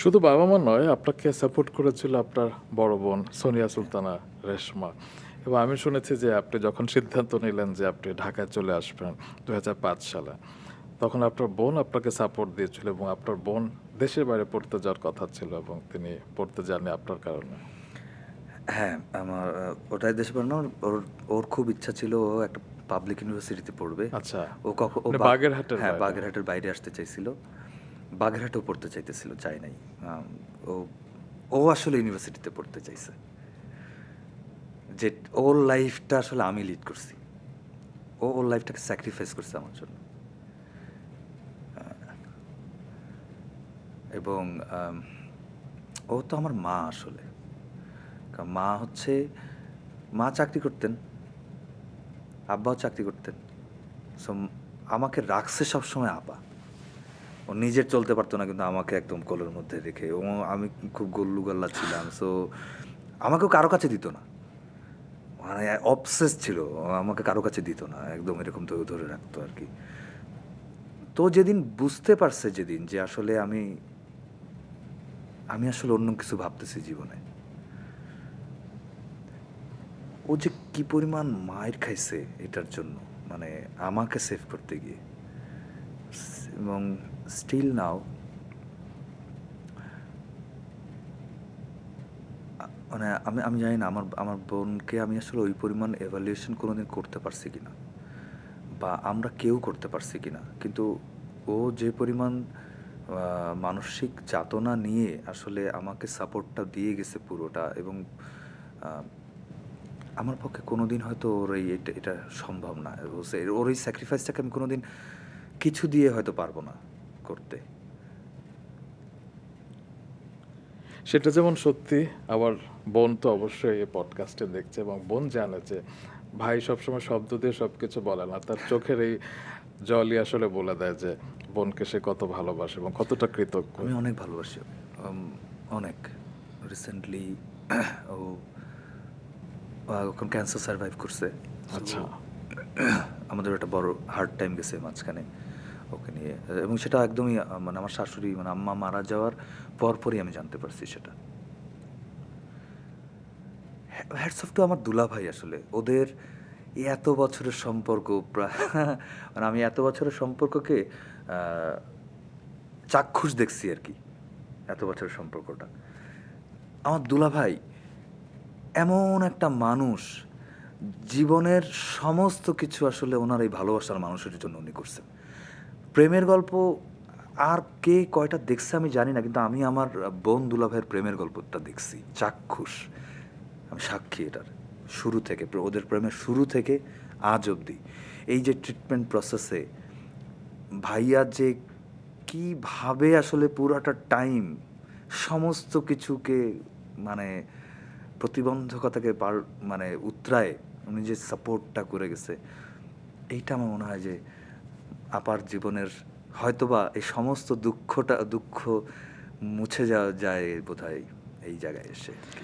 শুধু বাবা-মা নয়, আপনাকে সাপোর্ট করেছিল আপনার বড় বোন সোনিয়া সুলতানা রেশমা। এবং আমি শুনেছি যে আপনি যখন সিদ্ধান্ত নিলেন যে আপনি ঢাকায় চলে আসবেন ২০০৫ সালে, তখন আপনার বোন আপনাকে সাপোর্ট দিয়েছিল এবং আপনার বোন দেশের বাইরে পড়তে যাওয়ার কথা ছিল এবং তিনি পড়তে যাননি আপনার কারণে। হ্যাঁ, আমার ওটাই দেশে পড়ানো ওর ওর খুব ইচ্ছা ছিল ও একটা পাবলিক ইউনিভার্সিটিতে পড়বে। আচ্ছা, ও মানে বাগেরহাটের হ্যাঁ, বাইরে। বাগেরহাটের বাইরে আসতে চাইছিল। বাগেরহাটেও পড়তে চাইতেছিল, চায় নাই। ও ও আসলে ইউনিভার্সিটিতে পড়তে চাইছে। যে ওর লাইফটা আসলে আমি লিড করছি। ওর লাইফটাকে স্যাক্রিফাইস করছে আমার জন্য। এবং ও তো আমার মা আসলে। কারণ মা চাকরি করতেন, আব্বাও চাকরি করতেন। সো আমাকে রাখছে সবসময় আপা। ও নিজের চলতে পারতো না, কিন্তু আমাকে একদম কোলের মধ্যে রেখে আমি খুব গল্লুগাল্লা ছিলাম। সো আমাকেও কারো কাছে দিত না, মানে অবসেস ছিল। আমাকে কারো কাছে দিত না, একদম এরকম তো ধরে রাখতো আর কি। তো যেদিন বুঝতে পারছে, যেদিন যে আসলে আমি আমি আসলে অন্য কিছু ভাবতেছি জীবনে, ও যে কি পরিমাণ মায়ের খাইছে এটার জন্য, মানে আমাকে সেভ করতে গিয়ে। এবং স্টিল নাও মানে আমি আমি জানি না আমার আমার বোনকে আমি আসলে ওই পরিমাণ এভালুয়েশন কোনোদিন করতে পারছি কিনা, বা আমরা কেউ করতে পারছি কিনা। কিন্তু ও যে পরিমাণ মানসিক যাতনা নিয়ে আসলে আমাকে সাপোর্টটা দিয়ে গেছে পুরোটা, এবং আমার পক্ষে কোনোদিন হয়তো ওর এটা সম্ভব না। ওর এই স্যাক্রিফাইসটাকে আমি কোনোদিন কিছু দিয়ে হয়তো পারবো না করতে। সেটা যেমন সত্যি, আবার বোন তো অবশ্যই এই পডকাস্টে দেখছে এবং বোন জানে যে ভাই সবসময় শব্দ দিয়ে সব কিছু বলে না, তার চোখের এই জলই আসলে বলে দেয় যে বোনকে সে কত ভালোবাসে এবং কতটা কৃতজ্ঞ। আমি অনেক ভালোবাসি ওকে, অনেক। রিসেন্টলি ও এখন ক্যান্সার সার্ভাইভ করছে। আচ্ছা, আমাদের একটা বড় হার্ড টাইম গেছে মাঝখানে ওকে নিয়ে। এবং সেটা একদমই মানে আমার শাশুড়ি, মানে আম্মা মারা যাওয়ার পরপরই আমি জানতে পারছি সেটা। হ্যাটস অফ টু আমার দুলাভাই। আসলে ওদের এই এত বছরের সম্পর্ক প্রায় মানে আমি এত বছরের সম্পর্ককে চাক্ষুষ দেখছি আর কি, এত বছরের সম্পর্কটা। আমার দুলাভাই এমন একটা মানুষ, জীবনের সমস্ত কিছু আসলে ওনার এই ভালোবাসার মানুষের জন্য উনি করছেন। প্রেমের গল্প আর কে কয়টা দেখছে আমি জানি না, কিন্তু আমি আমার বোন দুলাভাইয়ের প্রেমের গল্পটা দেখছি চাক্ষুষ। আমি সাক্ষী এটার, শুরু থেকে, ওদের প্রেমের শুরু থেকে আজ অবধি। এই যে ট্রিটমেন্ট প্রসেসে ভাইয়া যে কীভাবে আসলে পুরাটা টাইম সমস্ত কিছুকে, মানে প্রতিবন্ধকতাকে মানে উতরায় উনি যে সাপোর্টটা করে গেছে, এইটা আমার মনে হয় যে আপার জীবনের হয়তোবা এই সমস্ত দুঃখ মুছে যাওয়া যায় বোধহয় এই জায়গায় এসে আর কি।